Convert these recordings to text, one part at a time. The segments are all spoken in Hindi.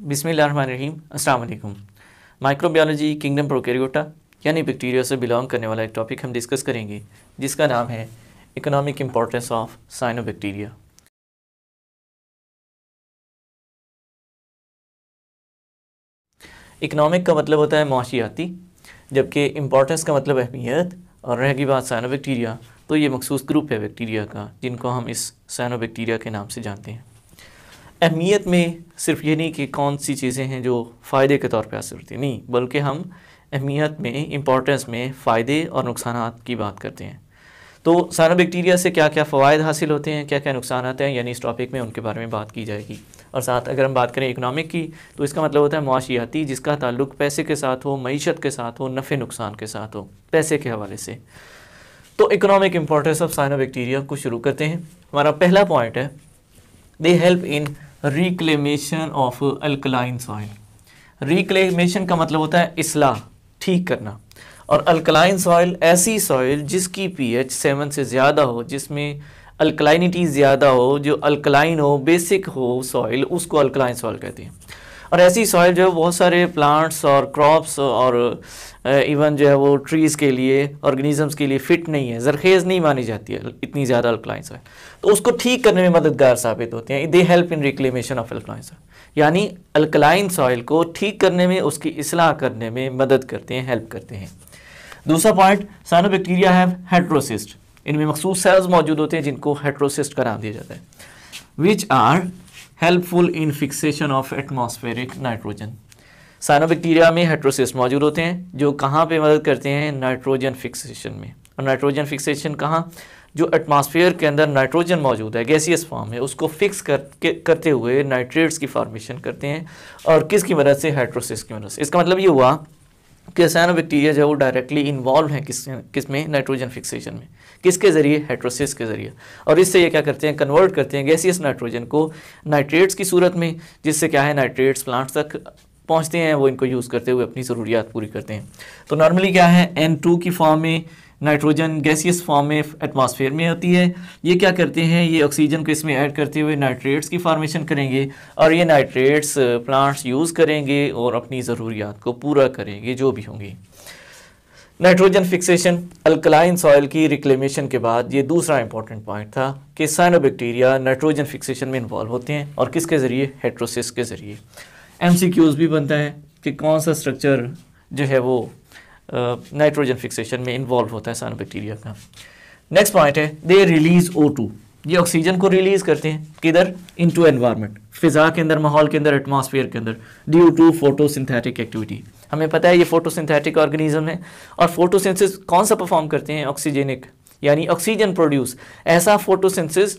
बिस्मिल्लाहिर्रहमानिर्रहीम। अस्सलाम वालेकुम। माइक्रोबायोलॉजी किंगडम प्रोकैरियोटा यानी बैक्टीरिया से बिलोंग करने वाला एक टॉपिक हम डिस्कस करेंगे जिसका नाम है economic importance of cyanobacteria. Economic का मतलब होता है माशियाती, जबकि इम्पोर्टेंस का मतलब अहमियत। और रहेगी बात साइनोबैक्टीरिया, तो ये मखसूस ग्रुप है बैक्टीरिया का जिनको हम इस साइनोबैक्टीरिया के नाम से जानते हैं। अहमियत में सिर्फ ये नहीं कि कौन सी चीज़ें हैं जो फ़ायदे के तौर पे हासिल होती हैं, नहीं, बल्कि हम अहमियत में, इम्पोर्टेंस में फ़ायदे और नुकसानात की बात करते हैं। तो साइनोबैक्टीरिया से क्या क्या फ़वाइद हासिल होते हैं, क्या क्या नुकसान आते हैं, यानी इस टॉपिक में उनके बारे में बात की जाएगी। और साथ अगर हम बात करें इकोनॉमिक की, तो इसका मतलब होता है मुआशियाती, जिसका ताल्लुक़ पैसे के साथ हो, मईशत के साथ हो, नफ़े नुकसान के साथ हो, पैसे के हवाले से। तो इकोनॉमिक इम्पोर्टेंस ऑफ साइनोबैक्टीरिया को शुरू करते हैं। हमारा पहला पॉइंट है, they help in reclamation of alkaline soil. Reclamation का मतलब होता है इस्लाह, ठीक करना। और अल्कलाइन सॉइल ऐसी सॉइल जिसकी पीएच 7 से ज़्यादा हो, जिसमें अल्कलाइनिटी ज़्यादा हो, जो अल्कलाइन हो, बेसिक हो सॉइल, उसको अल्कलाइन सॉइल कहते हैं। और ऐसी सॉइल जो है बहुत सारे प्लांट्स और क्रॉप्स और इवन जो है वो ट्रीज़ के लिए, ऑर्गेनिजम्स के लिए फ़िट नहीं है, ज़रखेज़ नहीं मानी जाती है इतनी ज़्यादा अल्कलाइन सॉइल, तो उसको ठीक करने में मददगार साबित होते हैं। They help in reclamation of alkaline soil, यानी अल्कलाइन सॉइल को ठीक करने में, उसकी इस्लाह करने में मदद करते हैं, हेल्प करते हैं। दूसरा पॉइंट, साइनोबैक्टीरिया हैव हेट्रोसिस्ट। इनमें मखसूस सेल्स मौजूद होते हैं जिनको हेट्रोसिस्ट का नाम दिया जाता है, which are helpful in fixation of atmospheric nitrogen. Cyanobacteria में हेट्रोसिस्ट मौजूद होते हैं जो कहाँ पे मदद करते हैं, नाइट्रोजन फिक्सेशन में। और नाइट्रोजन फिक्सेशन कहाँ, जो एटमॉस्फेयर के अंदर नाइट्रोजन मौजूद है गैसियस फॉर्म में, उसको फिक्स करते हुए नाइट्रेट्स की फॉर्मेशन करते हैं। और किसकी मदद से, हेट्रोसिस्ट की मदद से। इसका मतलब ये हुआ कि साइनोबैक्टीरिया जो है वो डायरेक्टली इन्वॉल्व हैं किस में, नाइट्रोजन फिक्सेशन में। किसके ज़रिए, हेट्रोसिस्ट के ज़रिए। और इससे ये क्या करते हैं, कन्वर्ट करते हैं गैसियस नाइट्रोजन को नाइट्रेट्स की सूरत में, जिससे क्या है, नाइट्रेट्स प्लांट्स तक पहुंचते हैं, वो इनको यूज़ करते हुए अपनी ज़रूरियात पूरी करते हैं। तो नॉर्मली क्या है, N2 की फॉर्म में नाइट्रोजन गैसियस फॉर्म में एटमॉस्फेयर में होती है। ये क्या करते हैं, ये ऑक्सीजन को इसमें ऐड करते हुए नाइट्रेट्स की फॉर्मेशन करेंगे, और ये नाइट्रेट्स प्लांट्स यूज़ करेंगे और अपनी ज़रूरियात को पूरा करेंगे जो भी होंगी। नाइट्रोजन फिक्सेशन, अल्कलाइन सॉइल की रिक्लेमेशन के बाद ये दूसरा इंपॉर्टेंट पॉइंट था कि साइनोबैक्टीरिया नाइट्रोजन फिक्सेशन में इन्वॉल्व होते हैं, और किसके ज़रिए, हेट्रोसिस्ट के ज़रिए। MCQs भी बनता है कि कौन सा स्ट्रक्चर जो है वो नाइट्रोजन फिक्सेशन में इन्वॉल्व होता है साइनोबैक्टीरिया का। नेक्स्ट पॉइंट है, दे रिलीज O2। ये ऑक्सीजन को रिलीज़ करते हैं, किधर, इनटू एनवायरनमेंट, फ़िज़ा के अंदर, माहौल के अंदर, एटमॉस्फेयर के अंदर, ड्यू टू फोटोसिंथेटिक एक्टिविटी। हमें पता है ये फोटोसिंथेटिक ऑर्गेनिज्म है, और फोटोसिंथेसिस कौन सा परफॉर्म करते हैं, ऑक्सीजेनिक, यानी ऑक्सीजन प्रोड्यूस। ऐसा फोटोसिंथेसिस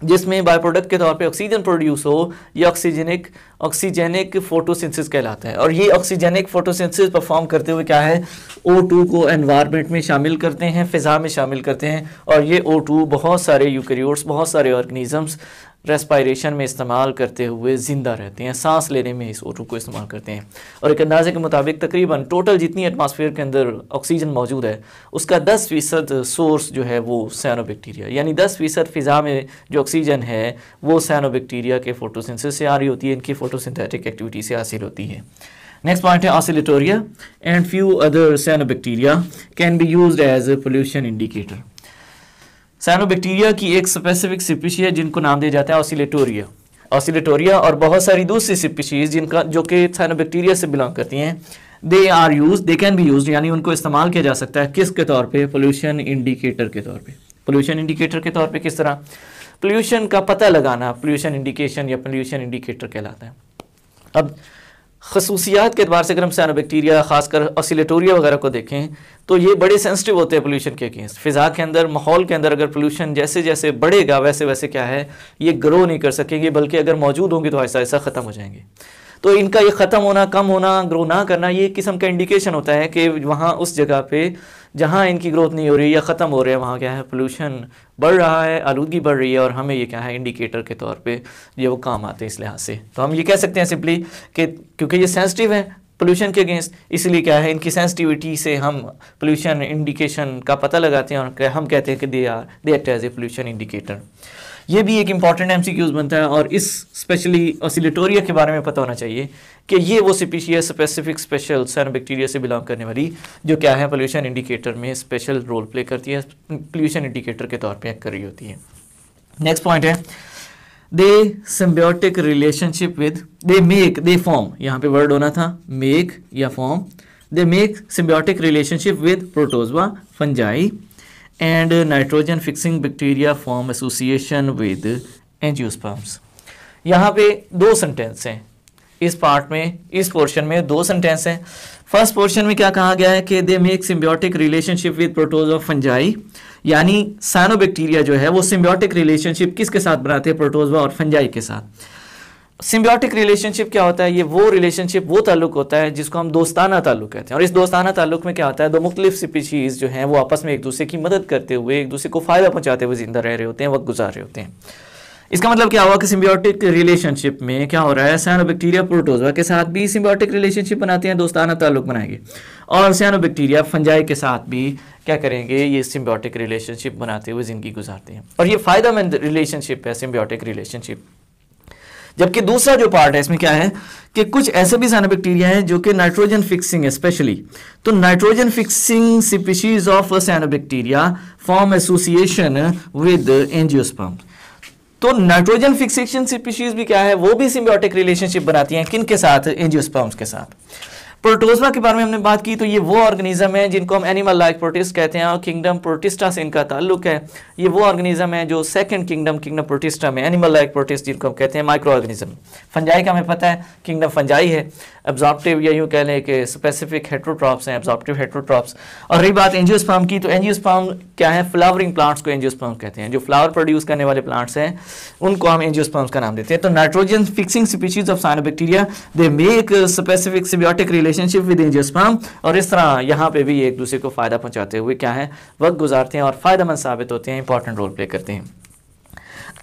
जिसमें बाय प्रोडक्ट के तौर पे ऑक्सीजन प्रोड्यूस हो, ये ऑक्सीजेनिक फोटोसिंथेसिस कहलाता है। और ये ऑक्सीजेनिक फोटोसिंथेसिस परफॉर्म करते हुए क्या है, O2 को एनवायरनमेंट में शामिल करते हैं, फ़िज़ा में शामिल करते हैं। और ये O2 बहुत सारे यूकैरियोट्स, बहुत सारे ऑर्गेनिजम्स रेस्पायरेशन में इस्तेमाल करते हुए ज़िंदा रहते हैं, सांस लेने में इस O2 को इस्तेमाल करते हैं। और एक अंदाजे के मुताबिक तकरीबन टोटल जितनी एटमॉस्फेयर के अंदर ऑक्सीजन मौजूद है, उसका 10% सोर्स जो है वो साइनोबैक्टीरिया, यानी 10% फ़िज़ा में जो ऑक्सीजन है वो साइनोबैक्टीरिया के फोटोसिंथेसिस से आ रही होती है, इनकी फोटोसिंथेटिक एक्टिविटी से हासिल होती है। नेक्स्ट पॉइंट है, oscillatoria and few other cyanobacteria can be used as a pollution indicator. Cyanobacteria की एक स्पेसिफिक स्पीशीज है जिनको नाम दिया जाता है ऑसिलेटोरिया, और बहुत सारी दूसरी स्पीशीज जिनका जो कि साइनोबैक्टीरिया से बिलोंग करती हैं, दे कैन बी यूज्ड, यानी उनको इस्तेमाल किया जा सकता है किसके तौर पे, पोल्यूशन इंडिकेटर के तौर पे। पोल्यूशन इंडिकेटर के तौर पे किस तरह, पोल्यूशन का पता लगाना पोल्यूशन इंडिकेशन या पोल्यूशन इंडिकेटर कहलाता है। अब खसूसियात के अतबार से अगर हम साइनोबैक्टीरिया, खासकर ऑसिलेटोरिया वगैरह को देखें, तो ये बड़े सेंसिटिव होते हैं पोल्यूशन के अगेंस्ट। फ़िज़ा के अंदर, माहौल के अंदर अगर पोल्यूशन जैसे जैसे बढ़ेगा वैसे वैसे क्या है, ये ग्रो नहीं कर सकेंगे, बल्कि अगर मौजूद होंगे तो ऐसा ऐसा ख़त्म हो जाएंगे। तो इनका ये ख़त्म होना, कम होना, ग्रो ना करना, ये एक किस्म का इंडिकेशन होता है कि वहाँ उस जगह पे जहाँ इनकी ग्रोथ नहीं हो रही या ख़त्म हो रहे हैं, वहाँ क्या है, पोल्यूशन बढ़ रहा है, आलूदगी बढ़ रही है, और हमें ये क्या है, इंडिकेटर के तौर पे ये वो काम आते हैं इस लिहाज से। तो हम ये कह सकते हैं सिंपली कि क्योंकि ये सेंसिटिव है पोल्यूशन के अगेंस्ट, इसलिए क्या है, इनकी सेंसिटिविटी से हम पोल्यूशन इंडिकेशन का पता लगाते हैं, और हम कहते हैं कि they act as a pollution indicator. ये भी एक इंपॉर्टेंट एमसीक्यूज बनता है और इस स्पेशली ऑसिलेटोरिया के बारे में पता होना चाहिए कि ये वो स्पीशीज स्पेसिफिक स्पेशल साइनोबैक्टीरिया से बिलोंग करने वाली जो क्या है पोल्यूशन इंडिकेटर में स्पेशल रोल प्ले करती है, पोल्यूशन इंडिकेटर के तौर पे एक्ट कर रही होती है। नेक्स्ट पॉइंट है they symbiotic relationship with they form, यहाँ पे वर्ड होना था मेक या form, they make symbiotic relationship with protozoa fungi and nitrogen fixing bacteria form association with angiosperms. यहाँ पे दो सेंटेंस हैं इस पार्ट में, इस पोर्शन में दो सेंटेंस हैं। फर्स्ट पोर्शन में क्या कहा गया है कि दे make symbiotic relationship with protozoa fungi, यानी साइनोबैक्टीरिया जो है वो सिम्बियोटिक रिलेशनशिप किसके साथ बनाते हैं, प्रोटोजोआ और फंजाई के साथ। सिम्बियोटिक रिलेशनशिप क्या होता है, ये वो रिलेशनशिप वो ताल्लुक होता है जिसको हम दोस्ताना ताल्लुक कहते हैं। और इस दोस्ताना ताल्लुक में क्या होता है, दो मुख्तलिफ स्पीशीज़ जो हैं वो आपस में एक दूसरे की मदद करते हुए एक दूसरे को फ़ायदा पहुंचाते हुए जिंदा रह रहे होते हैं, वक्त गुजार रहे होते हैं। इसका मतलब क्या हुआ कि सिम्बियोटिक रिलेशनशिप में क्या हो रहा है, साइनोबैक्टीरिया प्रोटोजोआ के साथ भी सिम्बियोटिक रिलेशनशिप बनाते हैं, दोस्ताना ताल्लुक बनाएंगे, और साइनोबैक्टीरिया फंजाई के साथ भी क्या करेंगे, ये सिम्बियोटिक रिलेशनशिप बनाते हुए ज़िंदगी गुजारते हैं। और ये फ़ायदेमंद रिलेशनशिप है सिम्बियोटिक रिलेशनशिप। जबकि दूसरा जो पार्ट है इसमें क्या है कि कुछ ऐसे भी साइनोबैक्टीरिया हैं जो कि नाइट्रोजन फिक्सिंग है स्पेशली, तो nitrogen fixing species of cyanobacteria form association with angiosperm. तो नाइट्रोजन फिक्सेशन स्पीशीज भी क्या है, वो भी सिम्बियोटिक रिलेशनशिप बनाती हैं, किन के साथ, एंजियोस्पर्म्स के साथ। प्रोटोजोआ के बारे में हमने बात की, तो ये वो ऑर्गेनिज्म है जिनको हम एनिमल लाइक प्रोटिस्ट कहते हैं और किंगडम प्रोटिस्टा से इनका ताल्लुक है। ये वो ऑर्गेनिज्म है जो सेकंड किंगडम प्रोटिस्टा में, एनिमल लाइक प्रोटिस्ट जिनको हम कहते हैं माइक्रो ऑर्गेनिज्म। फंजाई का हमें पता है किंगडम फंजाई है, एब्जॉर्प्टिव या यूँ कह लें कि स्पेसिफिक हेट्रोट्रॉप्स हैं, एब्जॉर्प्टिव हेट्रोट्रॉप्स। और रही बात एंजियोस्पर्म की, तो एंजियोस्पर्म क्या है, फ्लावरिंग प्लांट्स को एंजियोस्पर्म कहते हैं, जो फ्लावर प्रोड्यूस करने वाले प्लांट्स हैं उनको हम एंजियोस्पर्म्स का नाम देते हैं। तो nitrogen fixing species of cyanobacteria they make specific symbiotic relationship with angiosperm, और इस तरह यहाँ पे भी एक दूसरे को फायदा पहुंचाते हुए क्या है, वक्त गुजारते हैं और फायदेमंद साबित होते हैं, इंपॉर्टेंट रोल प्ले करते हैं।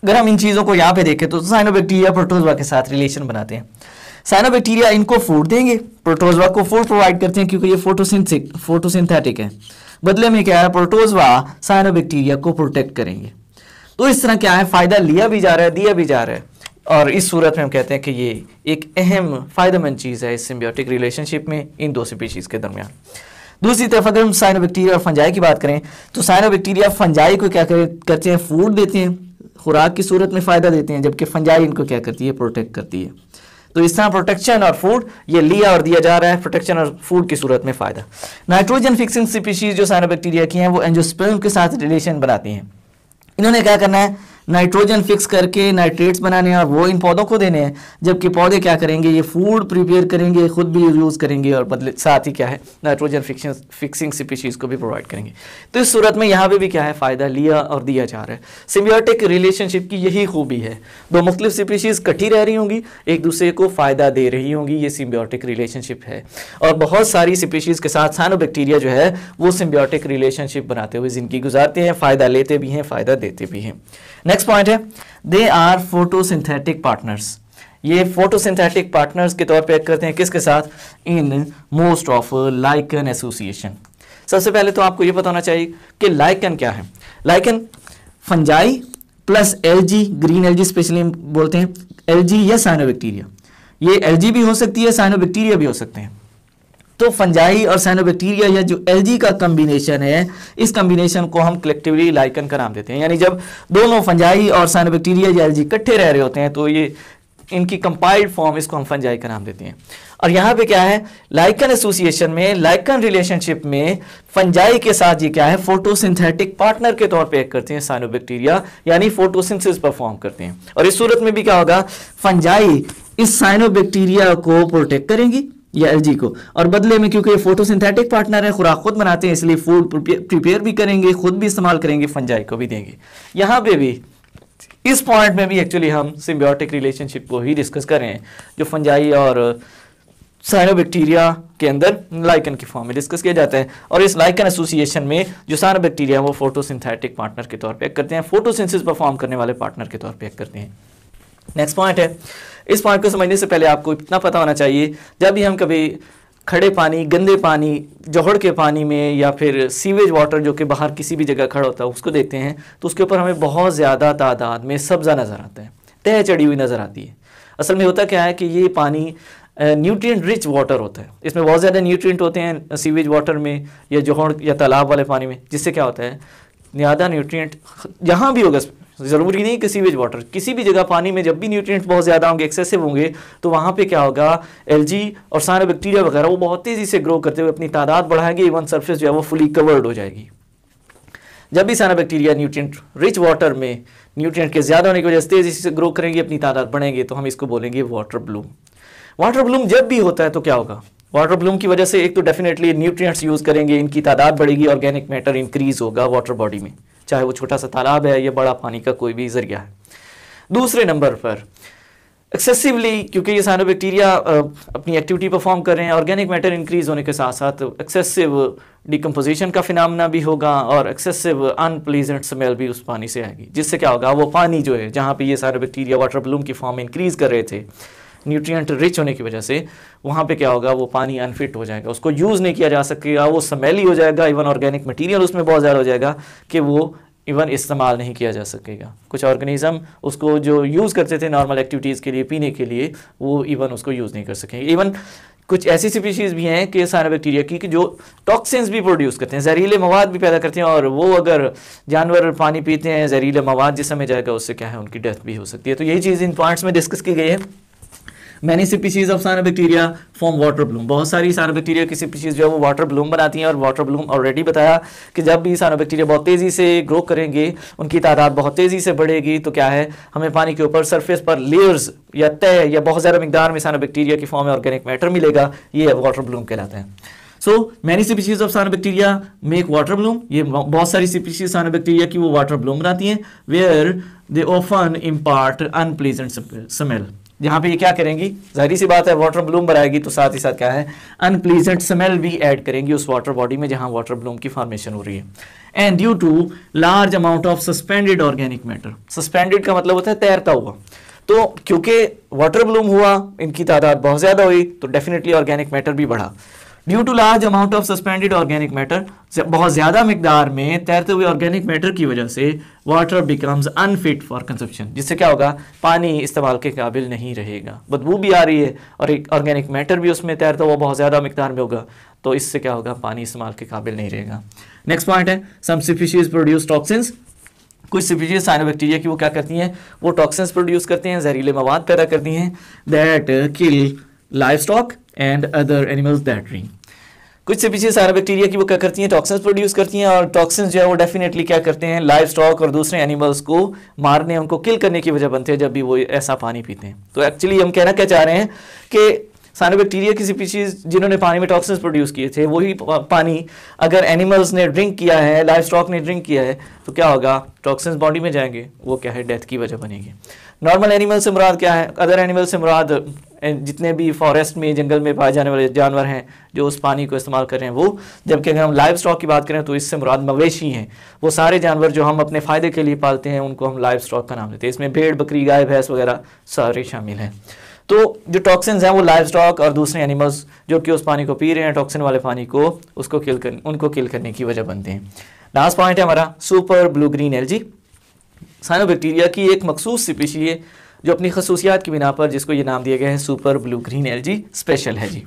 अगर हम इन चीज़ों को यहाँ पे देखें तो साइनोबैक्टीरिया प्रोटोजोआ के साथ रिलेशन बनाते हैं। साइनोबैक्टीरिया इनको फूड देंगे, प्रोटोजोआ को फूड प्रोवाइड करते हैं क्योंकि ये फोटोसिंथेटिक है। बदले में क्या है, प्रोटोजोआ साइनोबैक्टीरिया को प्रोटेक्ट करेंगे। तो इस तरह क्या है, फायदा लिया भी जा रहा है, दिया भी जा रहा है, और इस सूरत में हम कहते हैं कि ये एक अहम फायदेमंद चीज़ है इस सिम्बियोटिक रिलेशनशिप में इन दो स्पीशीज़ के दरमियान। दूसरी तरफ अगर हम साइनोबैक्टीरिया और फंजाई की बात करें तो साइनोबैक्टीरिया फंजाई को क्या करते हैं, फूड देते हैं, खुराक की सूरत में फ़ायदा देते हैं, जबकि फंजाई इनको क्या करती है, प्रोटेक्ट करती है। तो इस तरह प्रोटेक्शन और फूड ये लिया और दिया जा रहा है, प्रोटेक्शन और फूड की सूरत में फ़ायदा। नाइट्रोजन फिक्सिंग स्पीशीज जो साइनोबैक्टीरिया की हैं वो एंजियोस्पर्म के साथ रिलेशन बनाती हैं। इन्होंने क्या करना है, नाइट्रोजन फिक्स करके नाइट्रेट्स बनाने हैं और वो इन पौधों को देने हैं, जबकि पौधे क्या करेंगे, ये फूड प्रिपेयर करेंगे, खुद भी यूज़ करेंगे और बदले साथ ही क्या है, नाइट्रोजन फिक्सिंग स्पीशीज़ को भी प्रोवाइड करेंगे। तो इस सूरत में यहाँ पे भी क्या है, फ़ायदा लिया और दिया जा रहा है। सिम्बियोटिक रिलेशनशिप की यही खूबी है, दो मुख्तलिफ स्पीशीज़ इकट्ठी रह रही होंगी, एक दूसरे को फ़ायदा दे रही होंगी, ये सिम्बियोटिक रिलेशनशिप है। और बहुत सारी स्पीशीज़ के साथ साइनोबैक्टीरिया जो है वो सिम्बियोटिक रिलेशनशिप बनाते हुए ज़िंदगी गुजारते हैं, फ़ायदा लेते भी हैं, फ़ायदा देते भी हैं। नेक्स्ट पॉइंट है दे आर फोटोसिंथेटिक पार्टनर्स। ये फोटोसिंथेटिक पार्टनर्स के तौर पे एक्ट करते हैं किसके साथ, in most of lichen association. सबसे पहले तो आपको ये पता होना चाहिए कि लाइकन क्या है। Lichen fungi plus algae, green algae specially बोलते हैं, एल्गी या साइनोबैक्टीरिया। ये एल्गी भी हो सकती है, साइनोबैक्टीरिया भी हो सकते हैं। तो फंजाई और साइनोबैक्टीरिया या जो एल्गी का कम्बिनेशन है, इस कम्बिनेशन को हम कलेक्टिवली लाइकन का नाम देते हैं। यानी जब दोनों फंजाई और साइनोबैक्टीरिया या एल्गी इकट्ठे रह रहे होते हैं तो ये इनकी कंपाइल्ड फॉर्म, इसको हम फंजाई का नाम देते हैं। और यहाँ पे क्या है, लाइकन एसोसिएशन में, लाइकन रिलेशनशिप में फंजाई के साथ ये क्या है, फोटोसिंथेटिक पार्टनर के तौर पे एक्ट करते हैं साइनोबैक्टीरिया, यानी फोटोसिंथेसिस परफॉर्म करते हैं। और इस सूरत में भी क्या होगा, फंजाई इस साइनोबैक्टीरिया को प्रोटेक्ट करेंगी या एल्गी को, और बदले में क्योंकि ये फोटोसिंथेटिक पार्टनर है, खुराक खुद बनाते हैं, इसलिए फूड प्रिपेयर भी करेंगे, खुद भी इस्तेमाल करेंगे, फंजाई को भी देंगे। यहाँ पे भी इस पॉइंट में भी एक्चुअली हम सिम्बियोटिक रिलेशनशिप को ही डिस्कस कर रहे हैं, जो फंजाई और साइनोबैक्टीरिया के अंदर लाइकन की फॉर्म में डिस्कस किया जाता है। और इस लाइकन एसोसिएशन में जो साइनोबैक्टीरिया वो फोटोसिंथेटिक पार्टनर के तौर पे एक्ट करते हैं, फोटोसिंथेसिस परफॉर्म करने वाले पार्टनर के तौर पे एक्ट करते हैं। नेक्स्ट पॉइंट है, इस पॉइंट को समझने से पहले आपको इतना पता होना चाहिए, जब भी हम कभी खड़े पानी, गंदे पानी, जोहड़ के पानी में या फिर सीवेज वाटर जो कि बाहर किसी भी जगह खड़ा होता है उसको देखते हैं तो उसके ऊपर हमें बहुत ज़्यादा तादाद में सब्ज़ा नज़र आता है, तह चढ़ी हुई नज़र आती है। असल में होता क्या है कि ये पानी न्यूट्रिएंट रिच वाटर होता है, इसमें बहुत ज़्यादा न्यूट्रिएंट होते हैं सीवेज वाटर में या जोहड़ या तालाब वाले पानी में, जिससे क्या होता है ज़्यादा न्यूट्रिएंट जहाँ भी होगा, ज़रूरी नहीं कि सीवेज वाटर, किसी भी जगह पानी में जब भी न्यूट्रिएंट्स बहुत ज़्यादा होंगे, एक्सेसिव होंगे, तो वहाँ पे क्या होगा एल्जी और साइनोबैक्टीरिया वगैरह वो बहुत तेज़ी से ग्रो करते हुए अपनी तादाद बढ़ाएंगे, इवन सरफेस जो है वो फुली कवर्ड हो जाएगी। जब भी साइनोबैक्टीरिया न्यूट्रिएंट रिच वाटर में न्यूट्रिएंट के ज़्यादा होने की वजह से तेज़ी से ग्रो करेंगे, अपनी तादाद बढ़ेंगे, तो हम इसको बोलेंगे वाटर ब्लूम। वाटर ब्लूम जब भी होता है तो क्या होगा, वाटर ब्लूम की वजह से एक तो डेफिनेटली न्यूट्रिएंट्स यूज़ करेंगे, इनकी तादाद बढ़ेगी, ऑर्गेनिक मैटर इंक्रीज होगा वाटर बॉडी में, चाहे वो छोटा सा तालाब है या बड़ा पानी का कोई भी जरिया है। दूसरे नंबर पर एक्सेसिवली, क्योंकि ये साइनोबैक्टीरिया अपनी एक्टिविटी परफॉर्म कर रहे हैं, ऑर्गेनिक मैटर इंक्रीज होने के साथ साथ एक्सेसिव डिकम्पोजिशन का फिनोमेना भी होगा और एक्सेसिव अनप्लीजेंट स्मेल भी उस पानी से आएगी, जिससे क्या होगा वो पानी जो है जहाँ पे ये साइनोबैक्टीरिया वाटर ब्लूम की फॉर्म में इंक्रीज कर रहे थे न्यूट्रिएंट रिच होने की वजह से, वहाँ पे क्या होगा वो पानी अनफिट हो जाएगा, उसको यूज़ नहीं किया जा सकेगा, वो स्मेली हो जाएगा, इवन ऑर्गेनिक मटेरियल उसमें बहुत ज़्यादा हो जाएगा कि वो इवन इस्तेमाल नहीं किया जा सकेगा। कुछ ऑर्गेनिज्म उसको जो यूज़ करते थे नॉर्मल एक्टिविटीज़ के लिए, पीने के लिए, वो इवन उसको यूज़ नहीं कर सकेंगे। इवन कुछ ऐसी स्पीशीज़ भी हैं कि साइनोबैक्टीरिया की कि जो टॉक्सिन्स भी प्रोड्यूस करते हैं, जहरीले मवाद भी पैदा करते हैं, और वो अगर जानवर पानी पीते हैं जहरीले मवाद जिसमें जाएगा उससे क्या है उनकी डेथ भी हो सकती है। तो यही चीज़ इन पॉइंट्स में डिस्कस की गई है। Many species of cyanobacteria form water Bloom, बहुत सारी साइनोबैक्टीरिया की स्पीशीज जो है वो वाटर ब्लूम बनाती हैं, और वाटर ब्लूम ऑलरेडी बताया कि जब भी साइनोबैक्टीरिया बहुत तेज़ी से ग्रो करेंगे, उनकी तादाद बहुत तेज़ी से बढ़ेगी, तो क्या है हमें पानी के ऊपर सरफेस पर लेयर्स या तह या बहुत ज़्यादा मिकदार में साइनोबैक्टीरिया की फॉर्म में ऑर्गेनिक मैटर मिलेगा, ये वाटर ब्लूम कहलाते हैं। So many species of cyanobacteria make water Bloom, ये बहुत सारी स्पीशीज साइनोबैक्टीरिया की वो वाटर ब्लूम बनाती हैं, where they often impart unpleasant smell, जहाँ पे ये क्या करेंगी, जाहिर सी बात है वाटर ब्लूम बनाएगी तो साथ ही साथ क्या है अनप्लीजेंट स्मेल भी ऐड करेंगी उस वाटर बॉडी में जहाँ वाटर ब्लूम की फॉर्मेशन हो रही है। And due to large amount of suspended organic matter, suspended का मतलब होता है तैरता हुआ, तो क्योंकि वाटर ब्लूम हुआ, इनकी तादाद बहुत ज़्यादा हुई, तो डेफिनेटली ऑर्गेनिक मैटर भी बढ़ा। Due to large amount of suspended organic matter, बहुत ज़्यादा मिकदार में तैरते हुए ऑर्गेनिक मैटर की वजह से water becomes unfit for consumption, जिससे क्या होगा पानी इस्तेमाल के काबिल नहीं रहेगा, बदबू भी आ रही है और एक ऑर्गेनिक मैटर भी उसमें तैरता हुआ बहुत ज़्यादा मिकदार में होगा, तो इससे क्या होगा पानी इस्तेमाल के काबिल नहीं रहेगा। नेक्स्ट पॉइंट है सम स्पीशीज प्रोड्यूस टॉक्सिन्स, कुछ स्पीशीज साइनोबैक्टीरिया की वो क्या करती हैं, वो टॉक्सिन्स प्रोड्यूस करते हैं, जहरीले मवाद पैदा करती हैं, that kill livestock and other animals that drink. कुछ स्पीशीज साइनोबैक्टीरिया की वो क्या करती हैं टॉक्सिन्स प्रोड्यूस करती हैं, और टॉक्सिन्स जो है वो डेफिनेटली क्या करते हैं लाइव स्टॉक और दूसरे एनिमल्स को मारने, उनको किल करने की वजह बनते हैं जब भी वो ऐसा पानी पीते हैं। तो एक्चुअली हम कहना क्या चाह रहे हैं कि साइनोबैक्टीरिया की स्पीशीज जिन्होंने पानी में टॉक्सिन्स प्रोड्यूस किए थे, वही पानी अगर एनिमल्स ने ड्रिंक किया है, लाइव स्टॉक ने ड्रिंक किया है, तो क्या होगा टॉक्सिन्स बॉडी में जाएंगे, वो क्या है डेथ की वजह बनेगी। नॉर्मल एनिमल से मुराद क्या है, अदर एनिमल से मुराद जितने भी फॉरेस्ट में जंगल में पाए जाने वाले जानवर हैं जो उस पानी को इस्तेमाल कर रहे हैं वो, जबकि अगर हम लाइव स्टॉक की बात करें तो इससे मुराद मवेशी हैं, वो सारे जानवर जो हम अपने फ़ायदे के लिए पालते हैं उनको हम लाइव स्टॉक का नाम देते हैं, इसमें भेड़ बकरी गाय भैंस वगैरह सारे शामिल हैं। तो जो टॉक्सिन्स हैं वो लाइव स्टॉक और दूसरे एनिमल्स जो कि उस पानी को पी रहे हैं, टॉक्सिन वाले पानी को, उसको उनको किल करने की वजह बनते हैं। लास्ट पॉइंट है हमारा super blue green algae, cyanobacteria की एक मखसूस स्पीशी है जो अपनी खसूसियात की बिना पर जिसको ये नाम दिया गया है super blue green algae special है जी।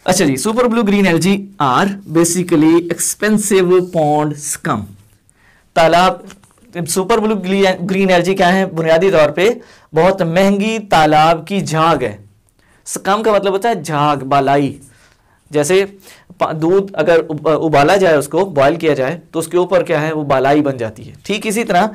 अच्छा जी, super blue green algae are basically expensive pond scum, तालाब सुपर ब्लू ग्रीन एल्जी क्या है, बुनियादी तौर पे बहुत महंगी तालाब की झाग है। स्कम का मतलब होता है झाग, बालाई, जैसे दूध अगर उबाला जाए, उसको बॉयल किया जाए तो उसके ऊपर क्या है वो बालाई बन जाती है, ठीक इसी तरह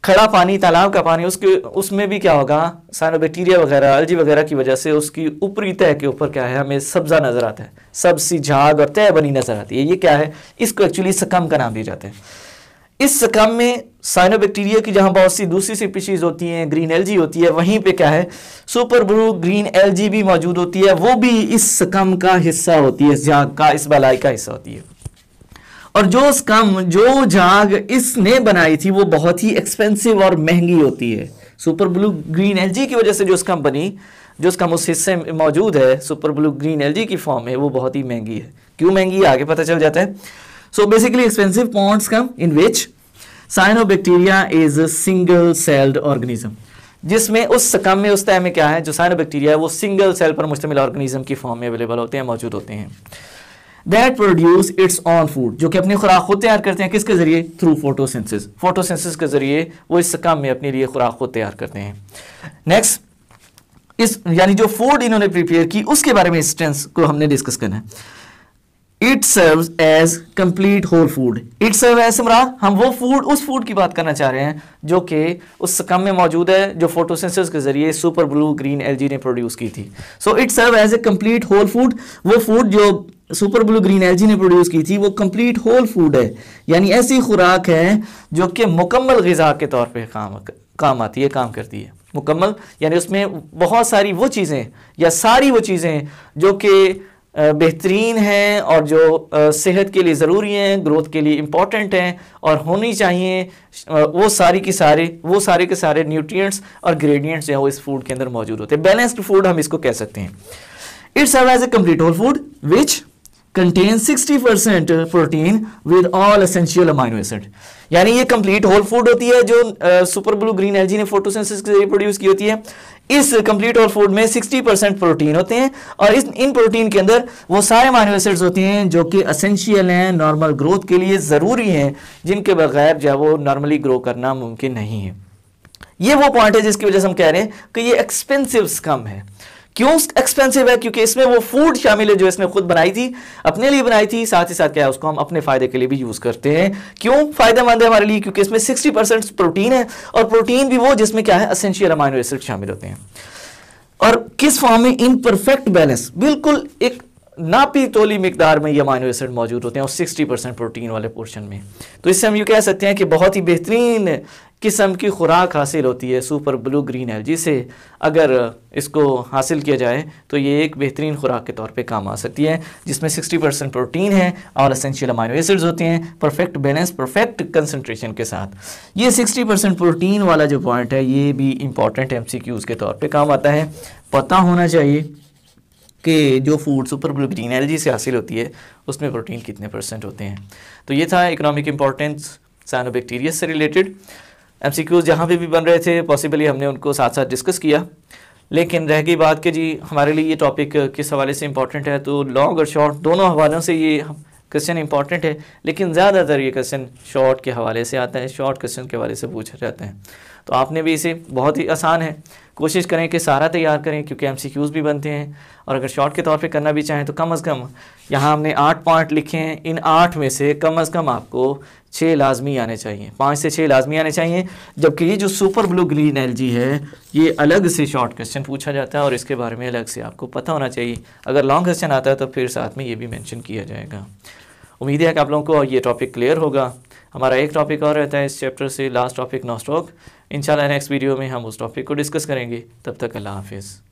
खड़ा पानी, तालाब का पानी, उसमें भी क्या होगा साइनोबैक्टीरिया वगैरह एल्जी वगैरह की वजह से उसकी ऊपरी तह के ऊपर क्या है हमें सब्जा नजर आता है, सब्जी झाग और तह बनी नजर आती है, ये क्या है इसको एक्चुअली सकम का नाम दिया जाता है। इस सकम में साइनोबैक्टीरिया की जहां बहुत सी दूसरी स्पीशीज होती हैं, ग्रीन एल्जी होती है, वहीं पे क्या है सुपर ब्लू ग्रीन एल्जी भी मौजूद होती है, वो भी इस सकम का हिस्सा होती है, इस झाग का, इस बलाई का हिस्सा होती है। और जो स्कम, जो झाग इसने बनाई थी वो बहुत ही एक्सपेंसिव और महंगी होती है। सुपर ब्लू ग्रीन एल्जी की वजह से जो स्कम बनी, जो उसका उस हिस्से में मौजूद है सुपर ब्लू ग्रीन एल्गी की फॉर्म में, वो बहुत ही महंगी है। क्यों महंगी है आगे पता चल जाता है। So basically expensive ponds come in which cyanobacteria is single celled organism, जिसमें उस सकम में उस तय में क्या है, जो साइनोबैक्टीरिया है वो सिंगल सेल पर मुश्तमिल ऑर्गेनिज्म की फॉर्म में अवेलेबल होते हैं, मौजूद होते हैं। That produce it's on food, जो कि अपनी खुराक खुद तैयार करते हैं, किसके जरिए, थ्रू फोटोसिंथेसिस, फोटोसिंथेसिस के जरिए वो इस सकम में अपने लिए खुराक खुद तैयार करते हैं। नेक्स्ट, इस यानी जो फूड इन्होंने प्रिपेयर की उसके बारे में इंस्टेंस को हमने डिस्कस करना है। It serves as complete whole food, it serve as समरा, हम वो फूड, उस फूड की बात करना चाह रहे हैं जो कि उस सकम में मौजूद है, जो फोटोसिंथेसिस के जरिए सुपर ब्लू ग्रीन एल्गी ने प्रोड्यूस की थी। So it serve as a complete whole food, वो फूड जो सुपर ब्लू ग्रीन एल्गी ने प्रोड्यूस की थी वो कंप्लीट होल फूड है, यानी ऐसी खुराक है जो कि मुकम्मल ग़िज़ा के तौर पे काम आती है, काम करती है। मुकम्मल यानी उसमें बहुत सारी वो चीज़ें या सारी वो चीज़ें जो कि बेहतरीन हैं और जो सेहत के लिए ज़रूरी हैं, ग्रोथ के लिए इम्पॉर्टेंट हैं और होनी चाहिए, वो सारे के सारे न्यूट्रिएंट्स और ग्रेडियंट्स जो हैं वो इस फूड के अंदर मौजूद होते हैं। बैलेंस्ड फूड हम इसको कह सकते हैं। It serve as a complete whole food which contains 60% protein with all essential amino acid, यानी ये कंप्लीट होल फूड होती है जो सुपर ब्लू ग्रीन एल्गी ने फोटोसिंथेसिस के जरिए प्रोड्यूस की होती है। इस कंप्लीट होल फूड में 60% प्रोटीन होते हैं और इन प्रोटीन के अंदर वो सारे अमाइनो एसिड्स होते हैं जो कि एसेंशियल हैं, नॉर्मल ग्रोथ के लिए ज़रूरी हैं, जिनके बगैर जो वो नॉर्मली ग्रो करना मुमकिन नहीं है। ये वो पॉइंट है जिसकी वजह से हम कह रहे हैं कि ये एक्सपेंसिव स्कम है। क्यों एक्सपेंसिव है? क्योंकि इसमें वो फूड शामिल है जो इसने खुद बनाई थी, अपने लिए बनाई थी, साथ ही साथ क्या है उसको हम अपने फायदे के लिए भी यूज करते हैं। क्यों फायदेमंद है हमारे लिए? क्योंकि इसमें 60% प्रोटीन है और प्रोटीन भी वो जिसमें क्या है एसेंशियल अमाइनो एसिड शामिल होते हैं। और किस फॉर्म में? इन परफेक्ट बैलेंस, बिल्कुल एक नापी तोली मिकदार में ये अमाइनो एसिड मौजूद होते हैं और 60% प्रोटीन वाले पोर्शन में। तो इससे हम ये कह सकते हैं कि बहुत ही बेहतरीन किस्म की खुराक हासिल होती है सुपर ब्लू ग्रीन एल्गी से। अगर इसको हासिल किया जाए तो ये एक बेहतरीन खुराक के तौर पे काम आ सकती है, जिसमें 60% प्रोटीन है और एसेंशियल अमाइनो एसिड्स होते हैं परफेक्ट बैलेंस, परफेक्ट कंसंट्रेशन के साथ। ये 60% प्रोटीन वाला जो पॉइंट है ये भी इंपॉर्टेंट MCQs के तौर पे काम आता है। पता होना चाहिए कि जो food super blue green algae से हासिल होती है उसमें प्रोटीन कितने % होते हैं। तो ये था इकोनॉमिक इंपॉर्टेंस साइनोबैक्टीरिया से रिलेटेड। MCQs जहाँ पे भी बन रहे थे पॉसिबली हमने उनको साथ साथ डिस्कस किया, लेकिन रह गई बात कि जी हमारे लिए ये टॉपिक किस हवाले से इंपॉर्टेंट है। तो लॉन्ग और शॉर्ट दोनों हवालों से ये क्वेश्चन इंपॉर्टेंट है, लेकिन ज़्यादातर ये क्वेश्चन शॉर्ट के हवाले से आता है, शॉर्ट क्वेश्चन के हवाले से पूछा जाता है। तो आपने भी इसे बहुत ही आसान है, कोशिश करें कि सारा तैयार करें क्योंकि MCQs भी बनते हैं और अगर शॉर्ट के तौर पे करना भी चाहें तो कम अज़ कम यहाँ हमने 8 पॉइंट लिखे हैं, इन 8 में से कम अज़ कम आपको 6 लाजमी आने चाहिए, 5 से 6 लाजमी आने चाहिए। जबकि ये जो सुपर ब्लू ग्रीन एल्गी है ये अलग से शॉर्ट क्वेश्चन पूछा जाता है और इसके बारे में अलग से आपको पता होना चाहिए। अगर लॉन्ग क्वेश्चन आता है तो फिर साथ में ये भी मेंशन किया जाएगा। उम्मीद है कि आप लोगों को ये टॉपिक क्लियर होगा। हमारा एक टॉपिक और रहता है इस चैप्टर से, लास्ट टॉपिक नॉस्टॉक। इंशाल्लाह नेक्स्ट वीडियो में हम उस टॉपिक को डिस्कस करेंगे। तब तक अल्लाह हाफिज़।